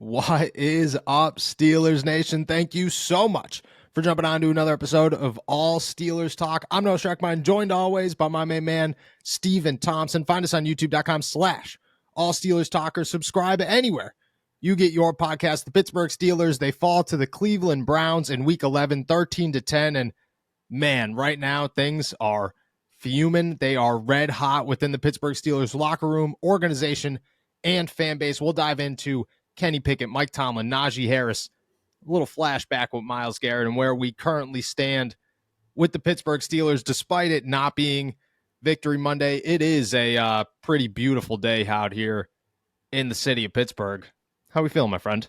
What is up, Steelers Nation? Thank you so much for jumping on to another episode of All Steelers Talk. I'm Noah Schreckmine, joined always by my main man, Steven Thompson. Find us on youtube.com/All Steelers Talk or subscribe anywhere you get your podcast. The Pittsburgh Steelers, they fall to the Cleveland Browns in Week 11, 13-10. And man, right now things are fuming. They are red hot within the Pittsburgh Steelers locker room, organization, and fan base. We'll dive into Kenny Pickett, Mike Tomlin, Najee Harris, a little flashback with Myles Garrett and where we currently stand with the Pittsburgh Steelers, despite it not being Victory Monday. It is a pretty beautiful day out here in the city of Pittsburgh. How we feeling, my friend?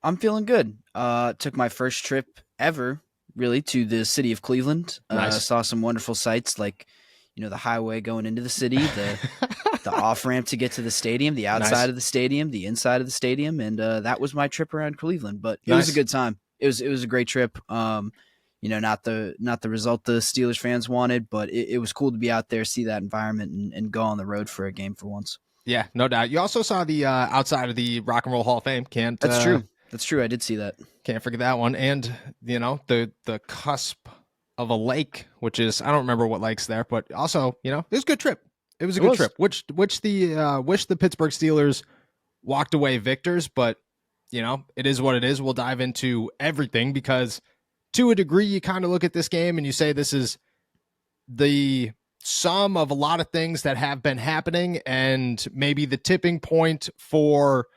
I'm feeling good. Took my first trip ever, really, to the city of Cleveland. Nice. Saw some wonderful sights like, the highway going into the city, the off-ramp to get to the stadium, the outside of the stadium, the inside of the stadium, and that was my trip around Cleveland. But it was a good time. It was a great trip. Not the result the Steelers fans wanted, but it was cool to be out there, see that environment, and go on the road for a game for once. Yeah, no doubt. You also saw the outside of the Rock and Roll Hall of Fame. That's true. That's true. I did see that. Can't forget that one. And, the cusp of a lake, which is, I don't remember what lake's there, but also, it was a good trip. It was a good trip, which wish the Pittsburgh Steelers walked away victors, but, it is what it is. We'll dive into everything because to a degree, you kind of look at this game and you say this is the sum of a lot of things that have been happening and maybe the tipping point for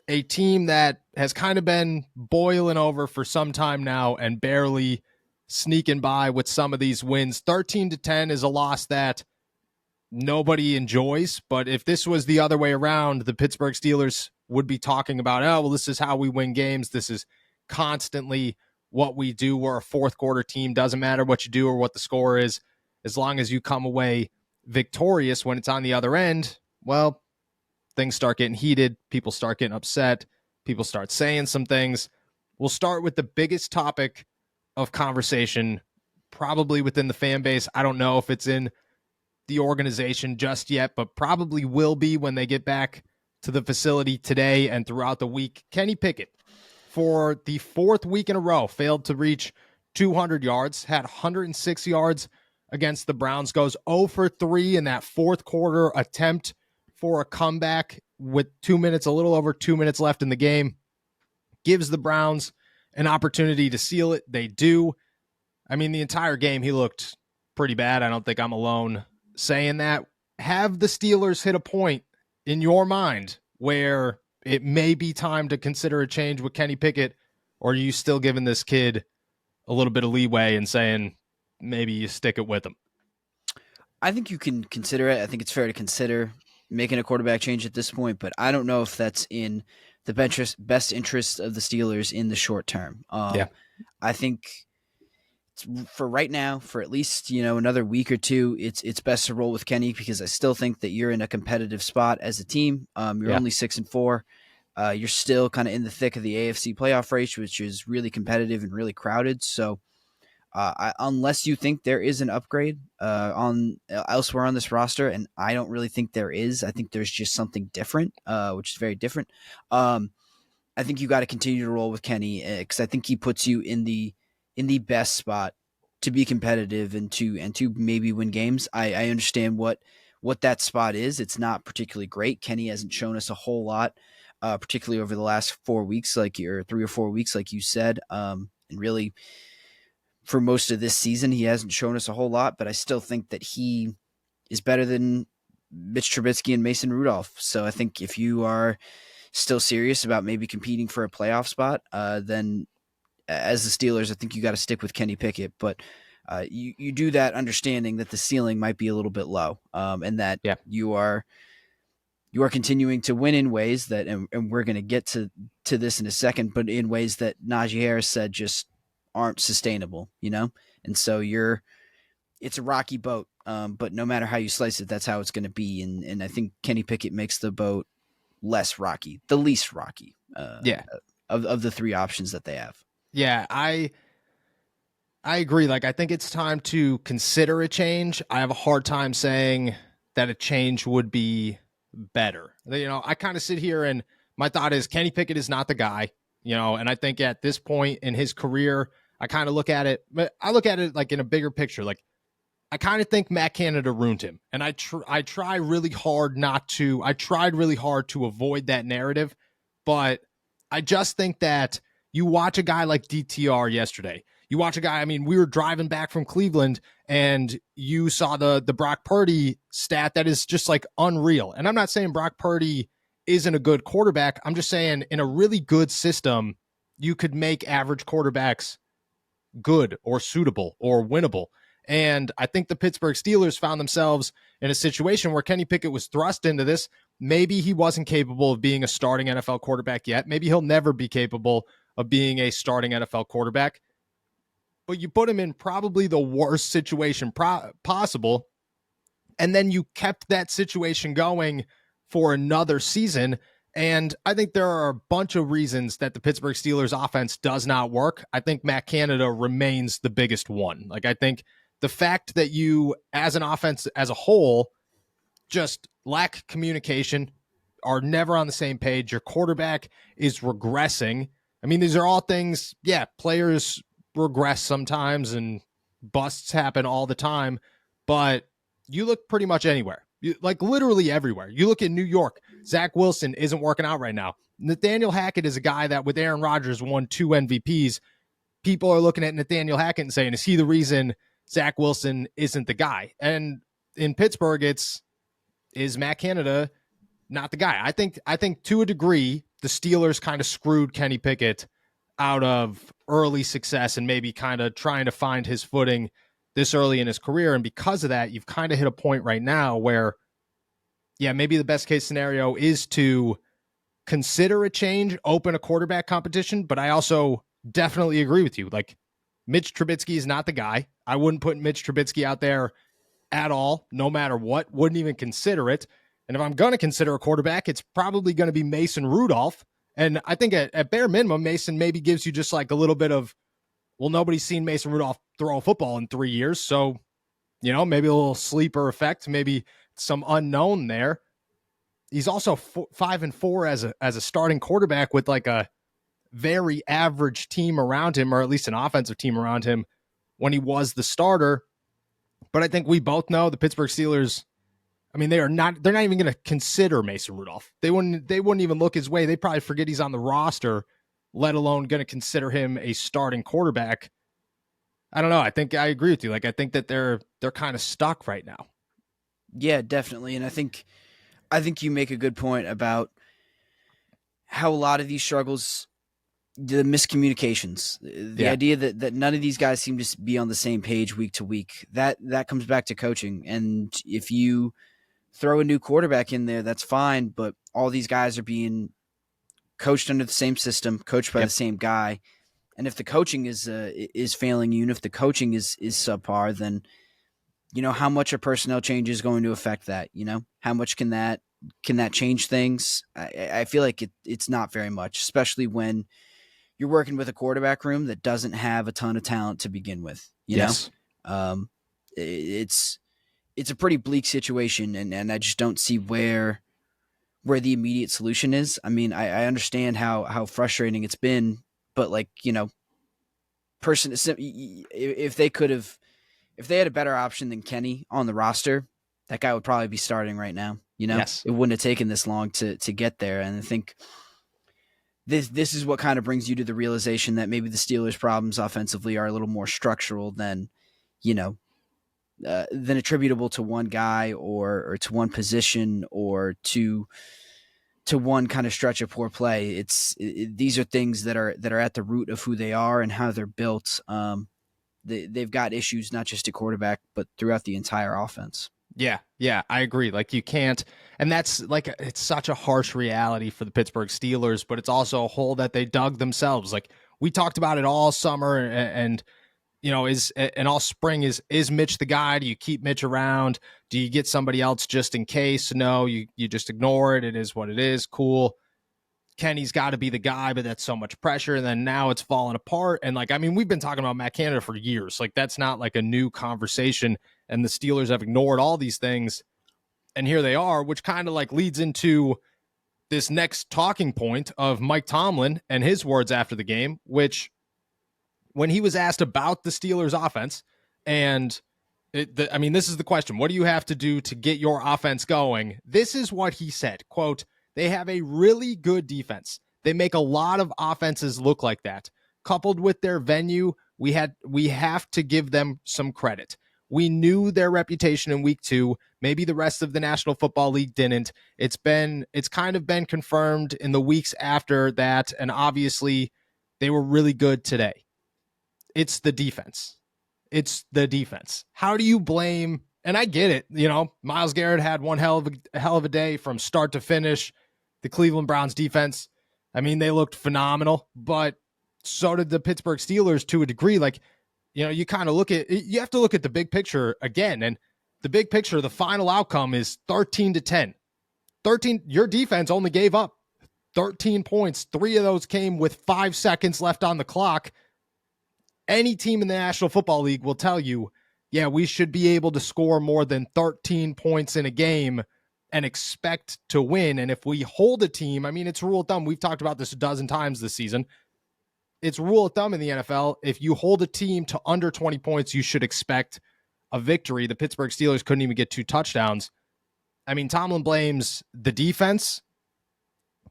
a team that has kind of been boiling over for some time now and barely sneaking by with some of these wins. 13-10 is a loss that nobody enjoys, but if this was the other way around, the Pittsburgh Steelers would be talking about, this is how we win games. This is constantly what we do. We're a fourth quarter team. Doesn't matter what you do or what the score is. As long as you come away victorious when it's on the other end, well, things start getting heated. People start getting upset. People start saying some things. We'll start with the biggest topic of conversation, probably within the fan base. I don't know if it's in the organization just yet, but probably will be when they get back to the facility today and throughout the week. Kenny Pickett, for the fourth week in a row, failed to reach 200 yards, had 106 yards against the Browns, goes 0 for 3 in that fourth quarter attempt for a comeback with a little over 2 minutes left in the game. Gives the Browns an opportunity to seal it. They do. I mean, the entire game, he looked pretty bad. I don't think I'm alone saying that. Have the Steelers hit a point in your mind where it may be time to consider a change with Kenny Pickett, or are you still giving this kid a little bit of leeway and saying maybe you stick it with him? I think you can consider it. I think it's fair to consider making a quarterback change at this point, but I don't know if that's in the best interest of the Steelers in the short term. I think for right now, for at least another week or two, it's best to roll with Kenny because I still think that you're in a competitive spot as a team. You're only 6-4. You're still kind of in the thick of the AFC playoff race, which is really competitive and really crowded. So unless you think there is an upgrade elsewhere on this roster, and I don't really think there is. I think there's just something different, which is very different. I think you got to continue to roll with Kenny because I think he puts you in the best spot to be competitive and to maybe win games. I understand what that spot is. It's not particularly great. Kenny hasn't shown us a whole lot, particularly over the last 4 weeks, or 3 or 4 weeks, like you said, and really. For most of this season, he hasn't shown us a whole lot, but I still think that he is better than Mitch Trubisky and Mason Rudolph. So I think if you are still serious about maybe competing for a playoff spot, then as the Steelers, I think you got to stick with Kenny Pickett. But you do that understanding that the ceiling might be a little bit low, and that you are continuing to win in ways that, and we're going to get to this in a second, but in ways that Najee Harris said just aren't sustainable, and so it's a rocky boat, but no matter how you slice it, that's how it's going to be, and I think Kenny Pickett makes the boat less rocky, the least rocky of the three options that they have. I agree. I think it's time to consider a change. I have a hard time saying that a change would be better. I kind of sit here and my thought is Kenny Pickett is not the guy, and I think at this point in his career, I kind of look at it like in a bigger picture. Like, I kind of think Matt Canada ruined him. And I tried really hard to avoid that narrative, but I just think that you watch a guy like DTR yesterday. You watch a guy, we were driving back from Cleveland and you saw the Brock Purdy stat that is just like unreal. And I'm not saying Brock Purdy isn't a good quarterback. I'm just saying in a really good system, you could make average quarterbacks good or suitable or winnable. And I think the Pittsburgh Steelers found themselves in a situation where Kenny Pickett was thrust into this. Maybe he wasn't capable of being a starting NFL quarterback yet. Maybe he'll never be capable of being a starting NFL quarterback. But you put him in probably the worst situation possible. And then you kept that situation going for another season. And I think there are a bunch of reasons that the Pittsburgh Steelers offense does not work. I think Matt Canada remains the biggest one. Like, I think the fact that you, as an offense as a whole, just lack communication, are never on the same page. Your quarterback is regressing. These are all things, players regress sometimes and busts happen all the time, but you look pretty much anywhere. Like literally everywhere. You look at New York, Zach Wilson isn't working out right now. Nathaniel Hackett is a guy that with Aaron Rodgers won 2 MVPs. People are looking at Nathaniel Hackett and saying, is he the reason Zach Wilson isn't the guy? And in Pittsburgh, is Matt Canada not the guy? I think to a degree, the Steelers kind of screwed Kenny Pickett out of early success and maybe kind of trying to find his footing this early in his career. And because of that, you've kind of hit a point right now where, maybe the best case scenario is to consider a change, open a quarterback competition. But I also definitely agree with you. Like, Mitch Trubisky is not the guy. I wouldn't put Mitch Trubisky out there at all, no matter what. Wouldn't even consider it. And if I'm going to consider a quarterback, it's probably going to be Mason Rudolph. And I think at bare minimum, Mason maybe gives you just like a little bit of, well, nobody's seen Mason Rudolph throw a football in 3 years. So, maybe a little sleeper effect, maybe some unknown there. He's also 5-4 as a starting quarterback with like a very average team around him, or at least an offensive team around him when he was the starter. But I think we both know the Pittsburgh Steelers, they're not even going to consider Mason Rudolph. They wouldn't even look his way. They probably forget he's on the roster, let alone going to consider him a starting quarterback. I don't know. I think I agree with you. Like, I think that they're kind of stuck right now. Yeah, definitely. And I think you make a good point about how a lot of these struggles, the miscommunications, the idea that none of these guys seem to be on the same page week to week, that comes back to coaching. And if you throw a new quarterback in there, that's fine. But all these guys are being coached under the same system, coached by the same guy. And if the coaching is failing you, and if the coaching is subpar, then how much a personnel change is going to affect that. How much can that change things? I feel like it's not very much, especially when you're working with a quarterback room that doesn't have a ton of talent to begin with. You know, it's a pretty bleak situation, and I just don't see where the immediate solution is. I understand how frustrating it's been. But if they had a better option than Kenny on the roster, that guy would probably be starting right now. It wouldn't have taken this long to get there. And I think this is what kind of brings you to the realization that maybe the Steelers' problems offensively are a little more structural than attributable to one guy or to one position or to one kind of stretch of poor play. These are things that are at the root of who they are and how they're built. They've got issues not just at quarterback, but throughout the entire offense. Yeah, I agree. Like, you can't, and that's like, it's such a harsh reality for the Pittsburgh Steelers, but it's also a hole that they dug themselves. Like, we talked about it all summer and all spring is Mitch the guy? Do you keep Mitch around? Do you get somebody else just in case? No, you just ignore it. It is what it is. Cool. Kenny's got to be the guy, but that's so much pressure. And then now it's falling apart. And we've been talking about Matt Canada for years. Like, that's not like a new conversation. And the Steelers have ignored all these things. And here they are, which kind of like leads into this next talking point of Mike Tomlin and his words after the game, which when he was asked about the Steelers offense, and this is the question, what do you have to do to get your offense going? This is what he said, quote, "They have a really good defense. They make a lot of offenses look like that. Coupled with their venue, we have to give them some credit. We knew their reputation in week 2. Maybe the rest of the National Football League didn't. It's kind of been confirmed in the weeks after that, and obviously they were really good today. It's the defense. It's the defense. How do you blame?" And I get it. Myles Garrett had one hell of a day from start to finish. The Cleveland Browns defense, they looked phenomenal, but so did the Pittsburgh Steelers to a degree. You kind of you have to look at the big picture again. And the big picture, the final outcome is 13-10. Your defense only gave up 13 points. 3 of those came with 5 seconds left on the clock. Any team in the National Football League will tell you, yeah, we should be able to score more than 13 points in a game and expect to win. And if we hold a team, it's rule of thumb. We've talked about this a dozen times this season. It's rule of thumb in the NFL. If you hold a team to under 20 points, you should expect a victory. The Pittsburgh Steelers couldn't even get 2 touchdowns. Tomlin blames the defense.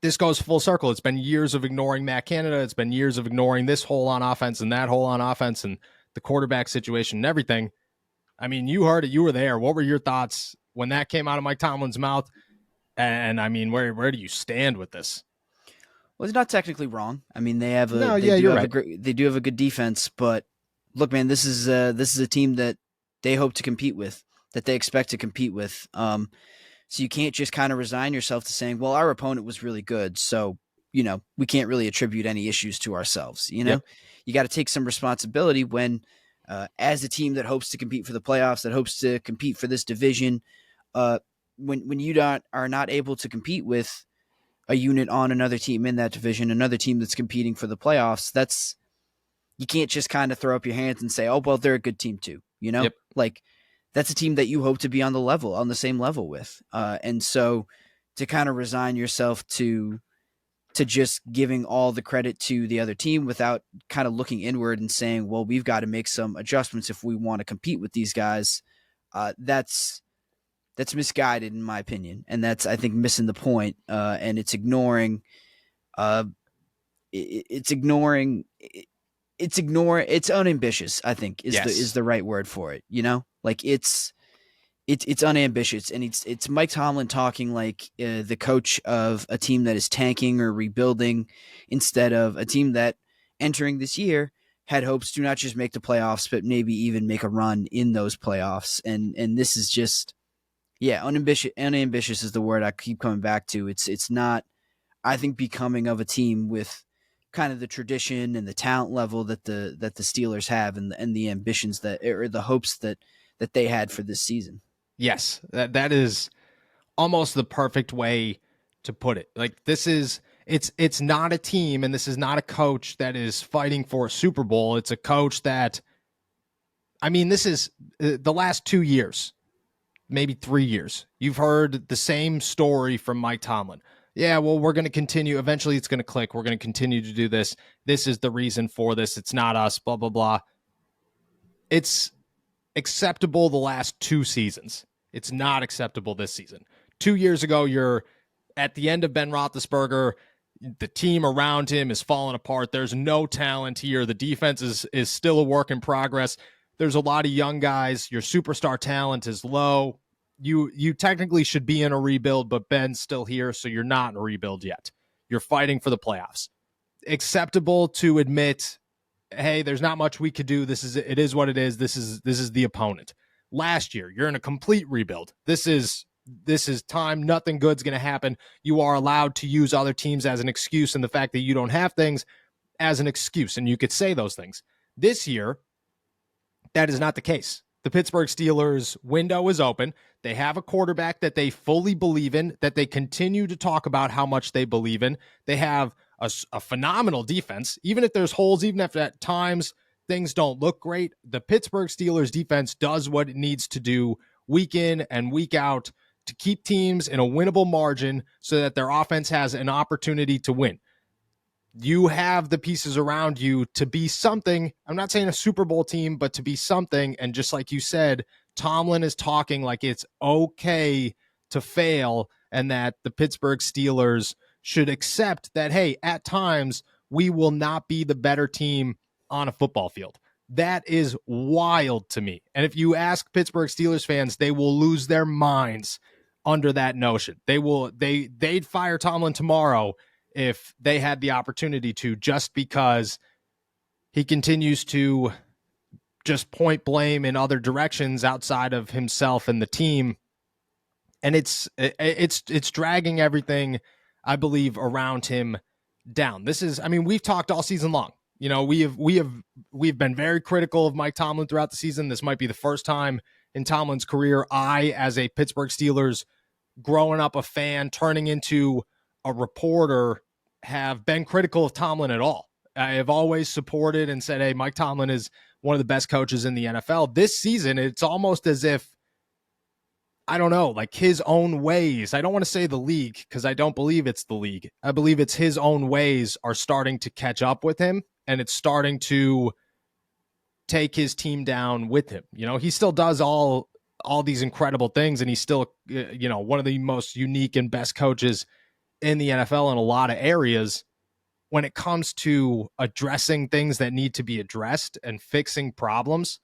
This goes full circle. It's been years of ignoring Matt Canada. It's been years of ignoring this hole on offense and that hole on offense and the quarterback situation and everything. You heard it. You were there. What were your thoughts when that came out of Mike Tomlin's mouth? And where do you stand with this? Well, it's not technically wrong. They have they do have a good defense, but look, man, this is a team that they hope to compete with, that they expect to compete with. So you can't just kind of resign yourself to saying, well, our opponent was really good, so we can't really attribute any issues to ourselves. You got to take some responsibility when, as a team that hopes to compete for the playoffs, that hopes to compete for this division, when you are not able to compete with a unit on another team in that division, another team that's competing for the playoffs, you can't just kind of throw up your hands and say, oh, well, they're a good team too. Yep. That's a team that you hope to be on the same level with. And so to kind of resign yourself to just giving all the credit to the other team without kind of looking inward and saying, well, we've got to make some adjustments if we want to compete with these guys. That's misguided in my opinion. And that's, I think, missing the point. And it's ignoring, it's unambitious, I think is the right word for it. It's unambitious, and it's Mike Tomlin talking like the coach of a team that is tanking or rebuilding, instead of a team that entering this year had hopes to not just make the playoffs, but maybe even make a run in those playoffs. And this is just, unambitious. Unambitious is the word I keep coming back to. It's not, I think, becoming of a team with kind of the tradition and the talent level that the Steelers have, and the ambitions or the hopes that they had for this season. Yes, that is almost the perfect way to put it. It's not a team, and this is not a coach that is fighting for a Super Bowl. It's a coach that, this is the last 2 years, maybe 3 years. You've heard the same story from Mike Tomlin. Yeah, well, we're going to continue. Eventually it's going to click. We're going to continue to do this. This is the reason for this. It's not us, blah, blah, blah. It's acceptable the last 2 seasons. It's not acceptable this season. 2 years ago, you're at the end of Ben Roethlisberger. The team around him is falling apart. There's no talent here. The defense is still a work in progress. There's a lot of young guys. Your superstar talent is low. You technically should be in a rebuild, but Ben's still here, so you're not in a rebuild yet. You're fighting for the playoffs. Acceptable to admit, hey, there's not much we could do. It is what it is. This is the opponent. Last year, you're in a complete rebuild. This is time. Nothing good's going to happen. You are allowed to use other teams as an excuse, and the fact that you don't have things as an excuse, and you could say those things. This year, that is not the case. The Pittsburgh Steelers window is open. They have a quarterback that they fully believe in, that they continue to talk about how much they believe in. They have a phenomenal defense. Even if there's holes, even if at times things don't look great, the Pittsburgh Steelers defense does what it needs to do week in and week out to keep teams in a winnable margin so that their offense has an opportunity to win. You have the pieces around you to be something. I'm not saying a Super Bowl team, but to be something. And just like you said, Tomlin is talking like it's okay to fail and that the Pittsburgh Steelers should accept that, hey, at times we will not be the better team on a football field. That is wild to me. And if you ask Pittsburgh Steelers fans, they will lose their minds under that notion. They'd fire Tomlin tomorrow if they had the opportunity to, just because he continues to just point blame in other directions outside of himself and the team. And it's dragging everything, I believe, around him down. We've talked all season long. We've been very critical of Mike Tomlin throughout the season. This might be the first time in Tomlin's career I, as a Pittsburgh Steelers, growing up a fan, turning into a reporter, have been critical of Tomlin at all. I have always supported and said, hey, Mike Tomlin is one of the best coaches in the NFL. This season, it's almost as if, I don't know, like his own ways. I don't want to say the league because I don't believe it's the league. I believe it's his own ways are starting to catch up with him, and it's starting to take his team down with him. He still does all these incredible things, and he's still, one of the most unique and best coaches in the NFL in a lot of areas. When it comes to addressing things that need to be addressed and fixing problems,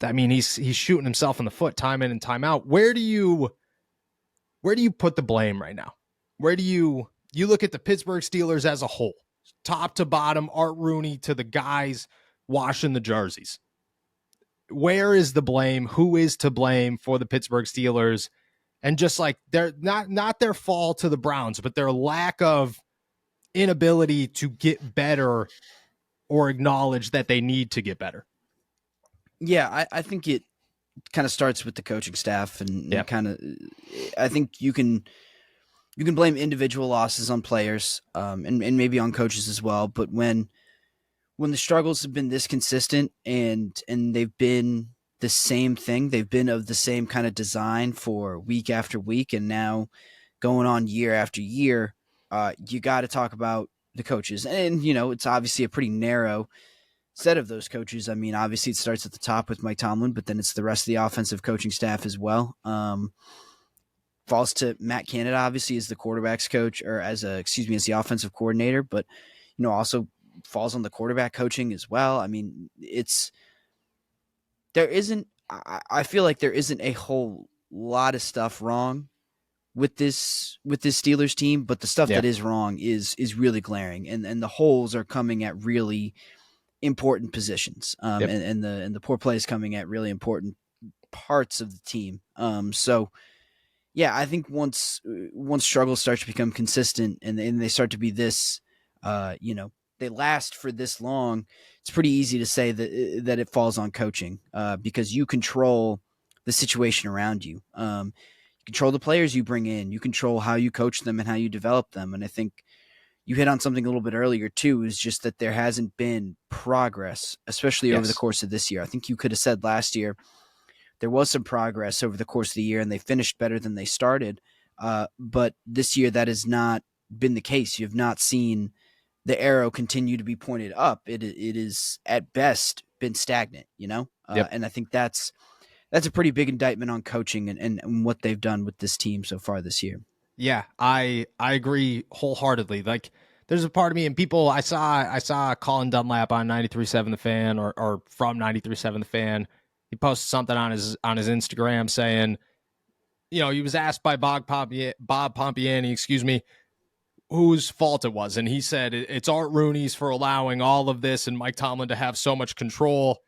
he's shooting himself in the foot time in and time out. Where do you put the blame right now? Where do you look at the Pittsburgh Steelers as a whole, top to bottom, Art Rooney to the guys washing the jerseys? Where is the blame? Who is to blame for the Pittsburgh Steelers? And just like they're not their fall to the Browns, but their lack of inability to get better or acknowledge that they need to get better. Yeah, I think it kind of starts with the coaching staff, and kind of, I think you can blame individual losses on players, and maybe on coaches as well. But when the struggles have been this consistent and they've been the same thing, they've been of the same kind of design for week after week, and now going on year after year, you got to talk about the coaches. And, it's obviously a pretty narrow set of those coaches. Obviously it starts at the top with Mike Tomlin, but then it's the rest of the offensive coaching staff as well. Falls to Matt Canada, obviously, as the quarterback's coach, or as the offensive coordinator, but, also falls on the quarterback coaching as well. I feel like there isn't a whole lot of stuff wrong with this Steelers team, but the stuff that is wrong is really glaring, and the holes are coming at really important positions, and the poor play is coming at really important parts of the team. So yeah, I think once struggles start to become consistent and they start to be this, they last for this long, it's pretty easy to say that it falls on coaching, because you control the situation around you. You control the players you bring in, you control how you coach them and how you develop them. And I think you hit on something a little bit earlier too, is just that there hasn't been progress, especially over the course of this year. I think you could have said last year there was some progress over the course of the year and they finished better than they started. But this year that has not been the case. You have not seen the arrow continue to be pointed up. It is at best been stagnant, and I think that's a pretty big indictment on coaching and what they've done with this team so far this year. Yeah, I agree wholeheartedly. Like, there's a part of me, and people, I saw Colin Dunlap on 93.7 The Fan, or from 93.7 The Fan. He posted something on his Instagram saying, he was asked by Bob Pompiani, whose fault it was, and he said it's Art Rooney's for allowing all of this and Mike Tomlin to have so much control.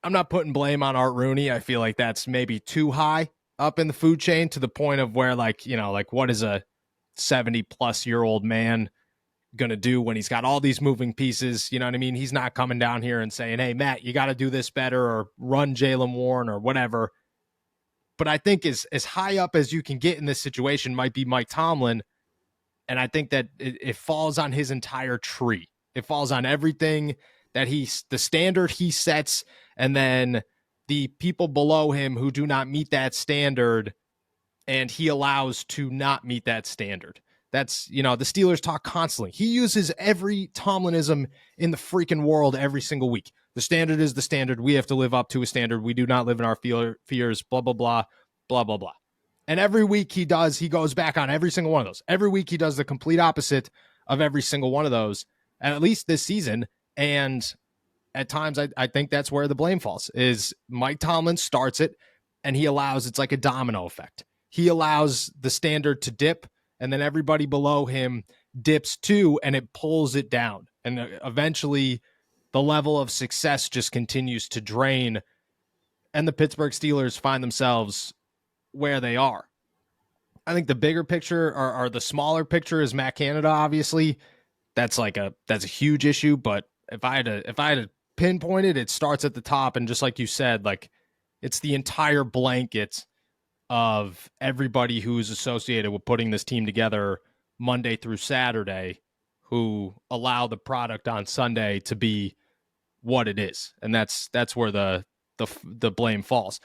I'm not putting blame on Art Rooney. I feel like that's maybe too high up in the food chain, to the point of where, what is a 70-plus-year-old man going to do when he's got all these moving pieces? You know what I mean? He's not coming down here and saying, hey, Matt, you got to do this better, or run Jaylen Warren or whatever. But I think as high up as you can get in this situation might be Mike Tomlin. And I think that it falls on his entire tree. It falls on everything that the standard he sets, and then the people below him who do not meet that standard and he allows to not meet that standard. That's, the Steelers talk constantly. He uses every Tomlinism in the freaking world every single week. The standard is the standard. We have to live up to a standard. We do not live in our fears, blah, blah, blah, blah, blah, blah. And every week he goes back on every single one of those. Every week he does the complete opposite of every single one of those, at least this season. And at times I think that's where the blame falls, is Mike Tomlin starts it and he allows, it's like a domino effect. He allows the standard to dip, and then everybody below him dips too, and it pulls it down. And eventually the level of success just continues to drain, and the Pittsburgh Steelers find themselves where they are. I think the bigger picture, or the smaller picture, is Matt Canada, obviously. That's a huge issue, but if I had to pinpoint it, it starts at the top, and just like you said, like, it's the entire blanket of everybody who's associated with putting this team together Monday through Saturday, who allow the product on Sunday to be what it is. And that's where the blame falls.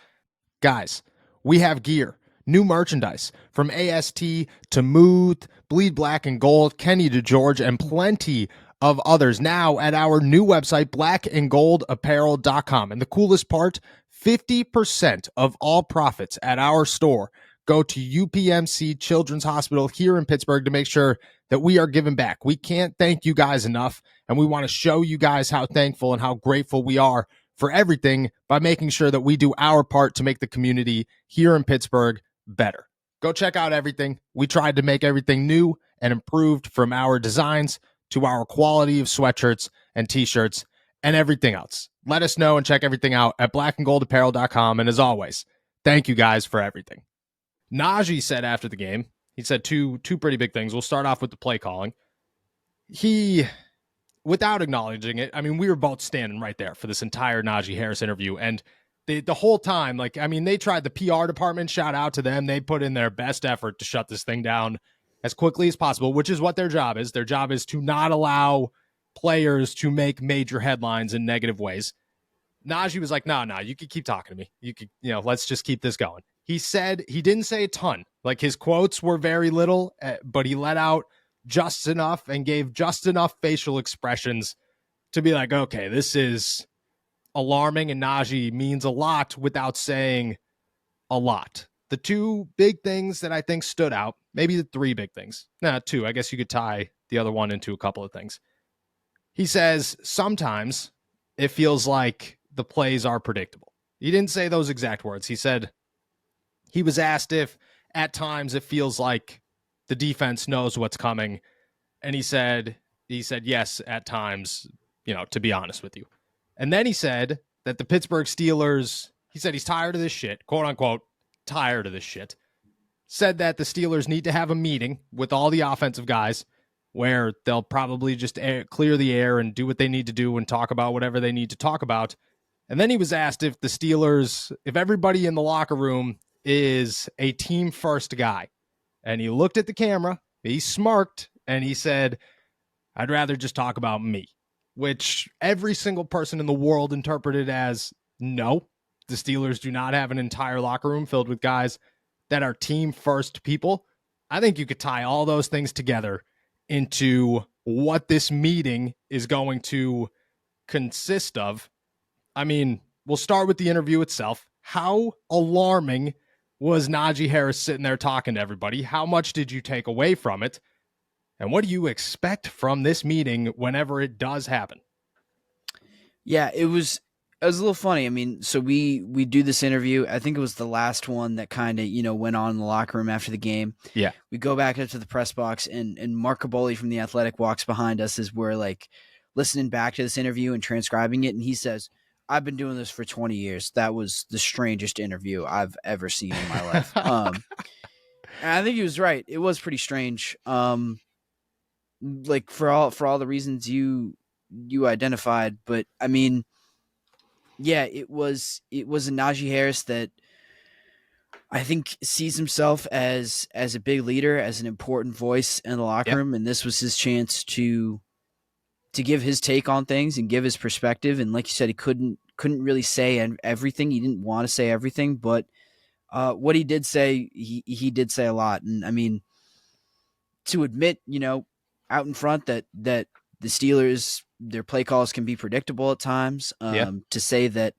Guys, we have gear, new merchandise from AST to Muth, Bleed Black and Gold, Kenny to George, and plenty of others now at our new website, blackandgoldapparel.com. And the coolest part, 50% of all profits at our store go to UPMC Children's Hospital here in Pittsburgh to make sure that we are giving back. We can't thank you guys enough, and we want to show you guys how thankful and how grateful we are for everything by making sure that we do our part to make the community here in Pittsburgh better. Go check out everything. We tried to make everything new and improved, from our designs to our quality of sweatshirts and t-shirts and everything else. Let us know and check everything out at blackandgoldapparel.com. And as always, thank you guys for everything. Najee said after the game, he said two pretty big things. We'll start off with the play calling. He, without acknowledging it, I mean, we were both standing right there for this entire Najee Harris interview. And the whole time, like, I mean, they tried, the PR department, shout out to them. They put in their best effort to shut this thing down as quickly as possible, which is what their job is. Their job is to not allow players to make major headlines in negative ways. Najee was like, no, you can keep talking to me. You could, let's just keep this going. He said, he didn't say a ton. Like, his quotes were very little, but he let out just enough and gave just enough facial expressions to be like, okay, this is alarming, and Najee means a lot without saying a lot. The two big things that I think stood out, maybe the three big things. Two. I guess you could tie the other one into a couple of things. He says, sometimes it feels like the plays are predictable. He didn't say those exact words. He said, he was asked if at times it feels like the defense knows what's coming. And he said, yes, at times, to be honest with you. And then he said that the Pittsburgh Steelers, he said he's tired of this shit, quote unquote, tired of this shit. Said that the Steelers need to have a meeting with all the offensive guys where they'll probably just clear the air and do what they need to do and talk about whatever they need to talk about. And then he was asked if the Steelers, if everybody in the locker room is a team first guy. And he looked at the camera, he smirked, and he said, I'd rather just talk about me, which every single person in the world interpreted as, no, the Steelers do not have an entire locker room filled with guys that are team first people. I think you could tie all those things together into what this meeting is going to consist of. I mean, we'll start with the interview itself. How alarming was Najee Harris sitting there talking to everybody? How much did you take away from it? And what do you expect from this meeting whenever it does happen? Yeah, it was a little funny. I mean, so we do this interview. I think it was the last one that kind of, went on in the locker room after the game. Yeah. We go back up to the press box, and Mark Caboli from The Athletic walks behind us as we're like listening back to this interview and transcribing it. And he says, I've been doing this for 20 years. That was the strangest interview I've ever seen in my life. And I think he was right. It was pretty strange. Like for all the reasons you identified, but I mean, yeah, it was a Najee Harris that I think sees himself as a big leader, as an important voice in the locker room, and this was his chance to give his take on things and give his perspective. And like you said, he couldn't really say everything. He didn't want to say everything, but What he did say, he did say a lot. And I mean, to admit, out in front that the Steelers, their play calls can be predictable at times. Yeah. To say that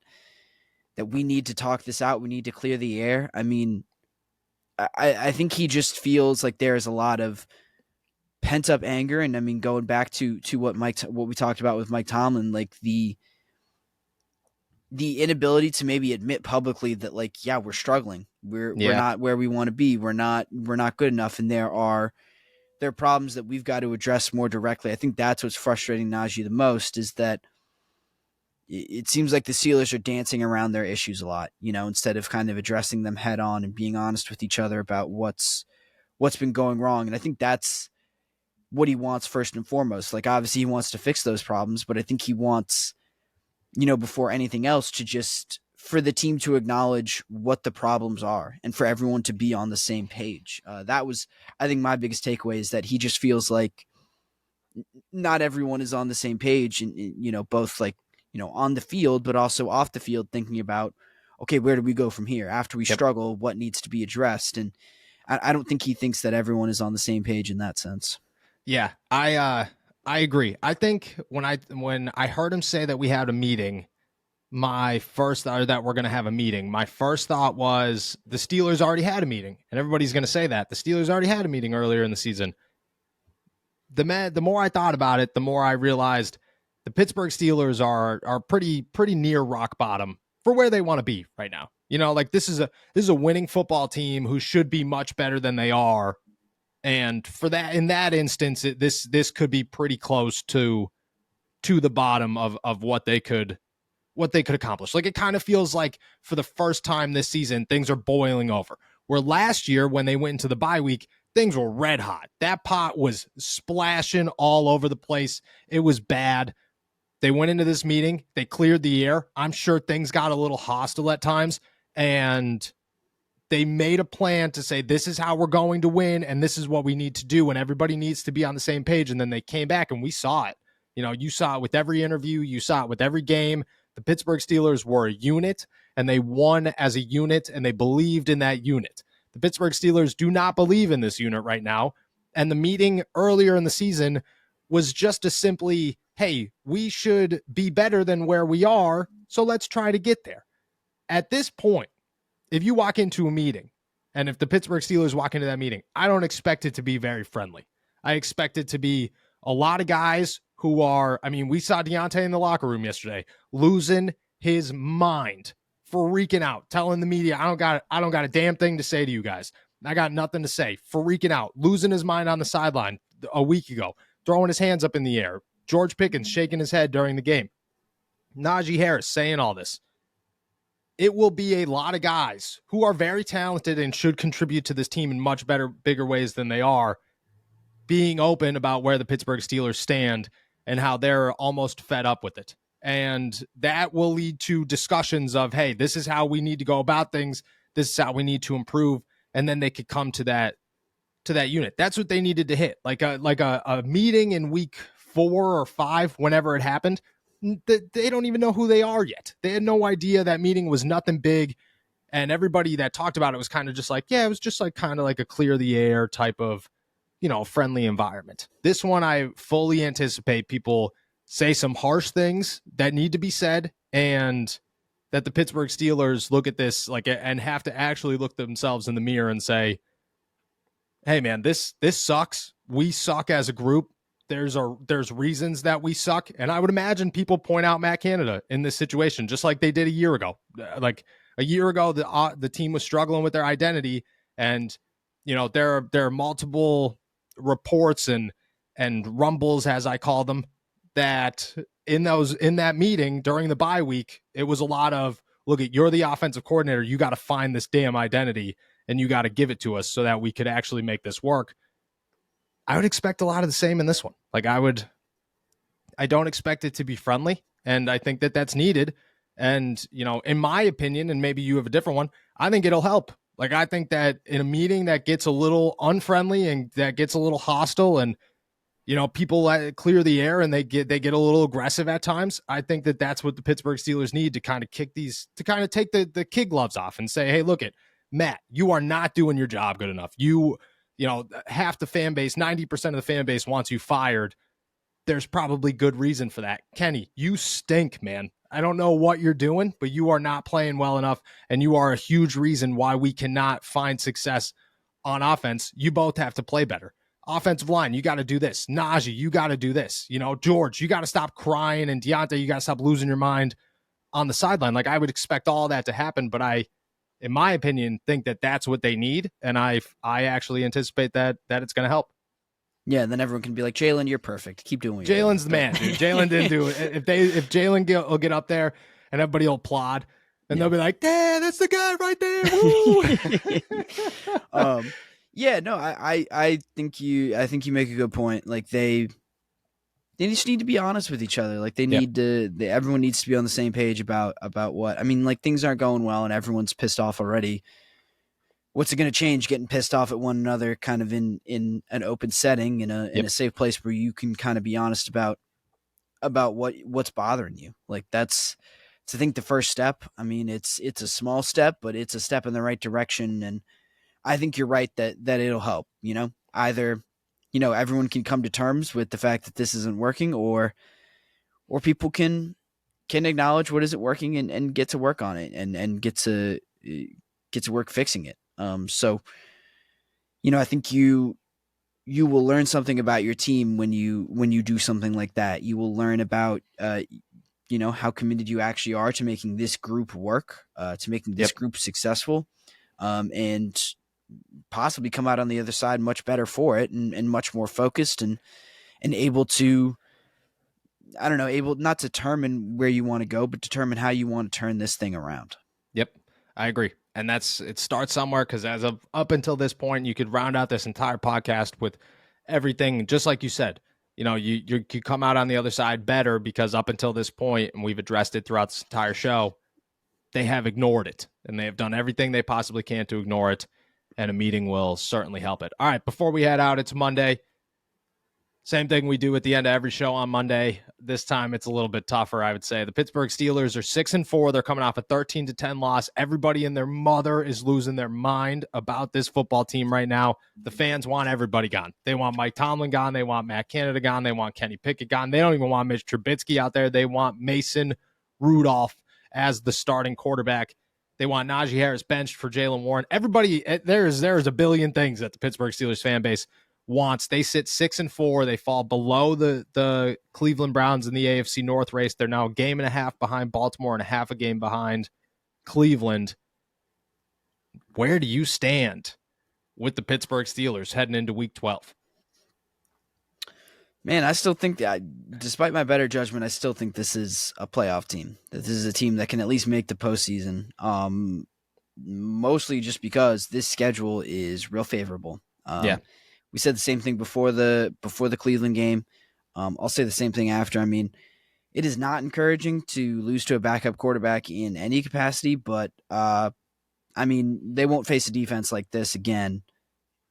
we need to talk this out, we need to clear the air. I mean, I think he just feels like there's a lot of pent up anger, and I mean, going back to what we talked about with Mike Tomlin, like the inability to maybe admit publicly that, like, yeah, we're struggling, we're not where we want to be, we're not good enough, and there are problems that we've got to address more directly. I think that's what's frustrating Najee the most, is that it seems like the Steelers are dancing around their issues a lot, instead of kind of addressing them head on and being honest with each other about what's been going wrong. And I think that's what he wants first and foremost. Like, obviously he wants to fix those problems, but I think he wants, before anything else, to just for the team to acknowledge what the problems are and for everyone to be on the same page. That was, I think, my biggest takeaway, is that he just feels like not everyone is on the same page, and both, like, on the field, but also off the field, thinking about, okay, where do we go from here? After we struggle, what needs to be addressed? And I don't think he thinks that everyone is on the same page in that sense. Yeah, I agree. I think when I heard him say that we had a meeting, that we're going to have a meeting, my first thought was the Steelers already had a meeting, and everybody's going to say that the Steelers already had a meeting earlier in the season. The more I thought about it, the more I realized the Pittsburgh Steelers are pretty near rock bottom for where they want to be right now. Like, this is a winning football team who should be much better than they are. And for that, in that instance, this could be pretty close to the bottom of what they could accomplish. Like, it kind of feels like for the first time this season, things are boiling over. Where last year, when they went into the bye week, things were red hot. That pot was splashing all over the place. It was bad. They went into this meeting. They cleared the air. I'm sure things got a little hostile at times, and they made a plan to say, this is how we're going to win, and this is what we need to do, and everybody needs to be on the same page. And then they came back, and we saw it. You saw it with every interview. You saw it with every game. The Pittsburgh Steelers were a unit, and they won as a unit, and they believed in that unit. The Pittsburgh Steelers do not believe in this unit right now, and the meeting earlier in the season was just a simply, hey, we should be better than where we are, so let's try to get there. At this point, if you walk into a meeting, and if the Pittsburgh Steelers walk into that meeting, I don't expect it to be very friendly. I expect it to be a lot of guys who are, we saw Deontay in the locker room yesterday, losing his mind, freaking out, telling the media, I don't got a damn thing to say to you guys. I got nothing to say, freaking out, losing his mind on the sideline a week ago, throwing his hands up in the air. George Pickens shaking his head during the game. Najee Harris saying all this. It will be a lot of guys who are very talented and should contribute to this team in much bigger ways than they are, being open about where the Pittsburgh Steelers stand and how they're almost fed up with it. And that will lead to discussions of, hey, this is how we need to go about things. This is how we need to improve. And then they could come to that unit. That's what they needed to hit. Like a meeting in week 4 or 5, whenever it happened, they don't even know who they are yet. They had no idea. That meeting was nothing big. And everybody that talked about it was kind of just like, yeah, it was just like kind of like a clear the air type of, friendly environment. This one, I fully anticipate people say some harsh things that need to be said, and that the Pittsburgh Steelers look at this and have to actually look themselves in the mirror and say, hey man, this sucks. We suck as a group. There's reasons that we suck. And I would imagine people point out Matt Canada in this situation, just like they did a year ago. Like a year ago, the team was struggling with their identity, and there are multiple reports and rumbles, as I call them, that in that meeting during the bye week, it was a lot of, look, you're the offensive coordinator, you got to find this damn identity and you got to give it to us so that we could actually make this work. I would expect a lot of the same in this one. Like, I don't expect it to be friendly, and I think that that's needed. And, in my opinion, and maybe you have a different one, I think it'll help. Like, I think that in a meeting that gets a little unfriendly and that gets a little hostile, and, people clear the air and they get a little aggressive at times, I think that that's what the Pittsburgh Steelers need to kind of take the kid gloves off and say, hey, look, Matt, you are not doing your job good enough. You know, half the fan base, 90% of the fan base wants you fired. There's probably good reason for that. Kenny, you stink, man. I don't know what you're doing, but you are not playing well enough, and you are a huge reason why we cannot find success on offense. You both have to play better. Offensive line, you got to do this. Najee, you got to do this. You know, George, you got to stop crying, and Deontay, you got to stop losing your mind on the sideline. Like, I would expect all that to happen, but I, in my opinion, think that that's what they need, and I actually anticipate that it's going to help. Yeah, and then everyone can be like, Jalen, you're perfect. Keep doing what Jalen's the man, dude. Jalen didn't do it. If Jalen will get up there and everybody will applaud, and they'll be like, "Yeah, that's the guy right there." Woo! Yeah, no, I think you make a good point. Like they just need to be honest with each other. Like they need to. Everyone needs to be on the same page about what. I mean, like things aren't going well, and everyone's pissed off already. What's it going to change? Getting pissed off at one another, kind of in an open setting, in a safe place where you can kind of be honest about what's bothering you. Like that's I think the first step. I mean, it's a small step, but it's a step in the right direction, and I think you're right that it'll help. You know, either everyone can come to terms with the fact that this isn't working, or people can acknowledge what isn't working and get to work on it and get to work fixing it. So, I think you will learn something about your team when you do something like that. You will learn about, how committed you actually are to making this group work, to making this group successful, and possibly come out on the other side much better for it and much more focused and able to, able not to determine where you want to go, but determine how you want to turn this thing around. Yep, I agree. And it starts somewhere, because as of up until this point, you could round out this entire podcast with everything, just like you said. You come out on the other side better because up until this point, and we've addressed it throughout this entire show, they have ignored it, and they have done everything they possibly can to ignore it, and a meeting will certainly help it. All right, before we head out, it's Monday. Same thing we do at the end of every show on Monday. This time it's a little bit tougher, I would say. The Pittsburgh Steelers are 6-4. They're coming off a 13-10 loss. Everybody and their mother is losing their mind about this football team right now. The fans want everybody gone. They want Mike Tomlin gone. They want Matt Canada gone. They want Kenny Pickett gone. They don't even want Mitch Trubisky out there. They want Mason Rudolph as the starting quarterback. They want Najee Harris benched for Jalen Warren. Everybody, there's a billion things that the Pittsburgh Steelers fan base wants. They sit 6-4. They fall below the Cleveland Browns in the AFC North race. They're now a game and a half behind Baltimore and a half a game behind Cleveland. Where do you stand with the Pittsburgh Steelers heading into Week 12? Man, I still think that, despite my better judgment, I still think this is a playoff team. That this is a team that can at least make the postseason. Mostly just because this schedule is real favorable. We said the same thing before the Cleveland game. I'll say the same thing after. I mean, it is not encouraging to lose to a backup quarterback in any capacity, but I mean, they won't face a defense like this again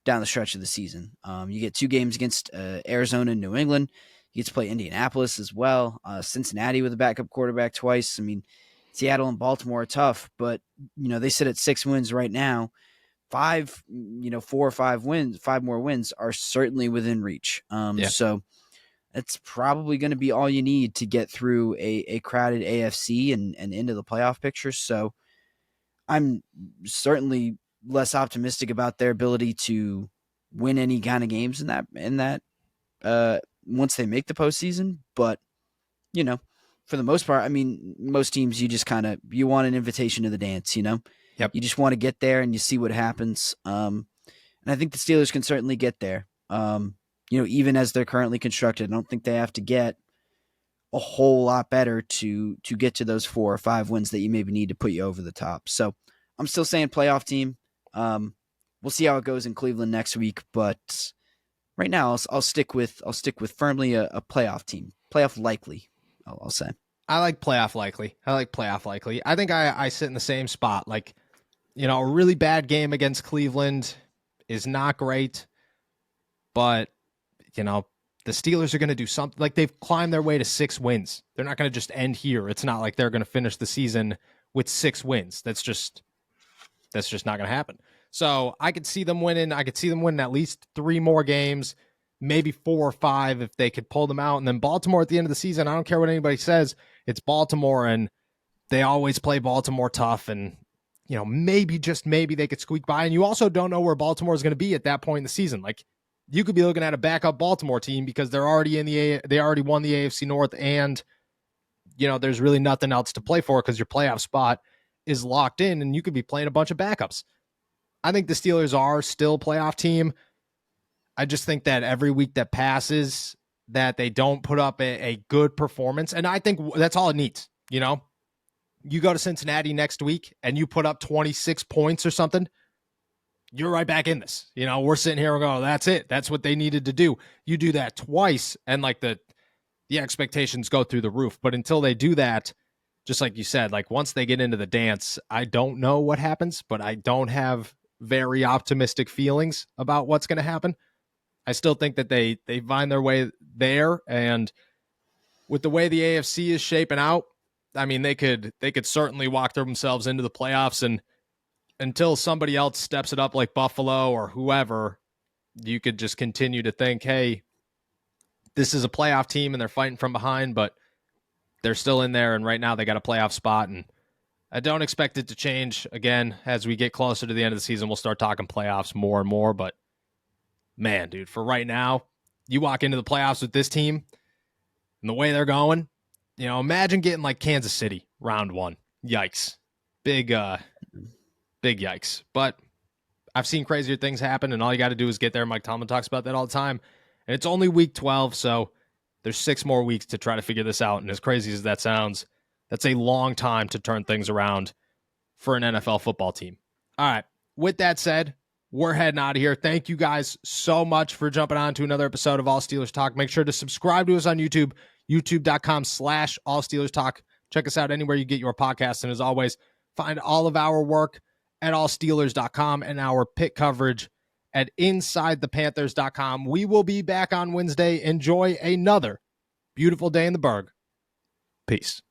down the stretch of the season. You get 2 games against Arizona and New England. You get to play Indianapolis as well. Cincinnati with a backup quarterback twice. I mean, Seattle and Baltimore are tough, but they sit at 6 wins right now. 4 or 5 wins, 5 more wins are certainly within reach. So that's probably going to be all you need to get through a crowded AFC and into the playoff picture. So I'm certainly less optimistic about their ability to win any kind of games in that once they make the postseason. But for the most part, I mean, most teams you want an invitation to the dance. Yep. You just want to get there and you see what happens. And I think the Steelers can certainly get there. Even as they're currently constructed, I don't think they have to get a whole lot better to get to those 4 or 5 wins that you maybe need to put you over the top. So I'm still saying playoff team. We'll see how it goes in Cleveland next week, but right now I'll stick with firmly a playoff team, playoff likely. I'll say. I like playoff likely. I think I sit in the same spot. Like, a really bad game against Cleveland is not great, but, the Steelers are going to do something. Like, they've climbed their way to 6 wins. They're not going to just end here. It's not like they're going to finish the season with 6 wins. That's just That's just not going to happen. So I could see them winning. I could see them winning at least 3 more games, maybe 4 or 5 if they could pull them out. And then Baltimore at the end of the season, I don't care what anybody says, it's Baltimore, and they always play Baltimore tough. And, maybe, just maybe they could squeak by. And you also don't know where Baltimore is going to be at that point in the season. Like, you could be looking at a backup Baltimore team because they're already they already won the AFC North, and, there's really nothing else to play for because your playoff spot is locked in, and you could be playing a bunch of backups. I think the Steelers are still a playoff team. I just think that every week that passes that they don't put up a good performance, and I think that's all it needs. You go to Cincinnati next week and you put up 26 points or something, you're right back in this. We're sitting here and go, that's it. That's what they needed to do. You do that twice, and like the expectations go through the roof. But until they do that, just like you said, like once they get into the dance, I don't know what happens, but I don't have very optimistic feelings about what's going to happen. I still think that they find their way there, and with the way the AFC is shaping out, I mean, they could certainly walk themselves into the playoffs, and until somebody else steps it up like Buffalo or whoever, you could just continue to think, hey, this is a playoff team and they're fighting from behind, but they're still in there, and right now they got a playoff spot, and I don't expect it to change. Again, as we get closer to the end of the season, we'll start talking playoffs more and more, but man, dude, for right now, you walk into the playoffs with this team and the way they're going, imagine getting like Kansas City round 1. Yikes. Big yikes. But I've seen crazier things happen, and all you got to do is get there. Mike Tomlin talks about that all the time. And it's only week 12, so there's 6 more weeks to try to figure this out. And as crazy as that sounds, that's a long time to turn things around for an NFL football team. All right. With that said, we're heading out of here. Thank you guys so much for jumping on to another episode of All Steelers Talk. Make sure to subscribe to us on YouTube, youtube.com/All Steelers Talk. Check us out anywhere you get your podcasts. And as always, find all of our work at allsteelers.com and our pick coverage at InsideThePanthers.com. We will be back on Wednesday. Enjoy another beautiful day in the Berg. Peace.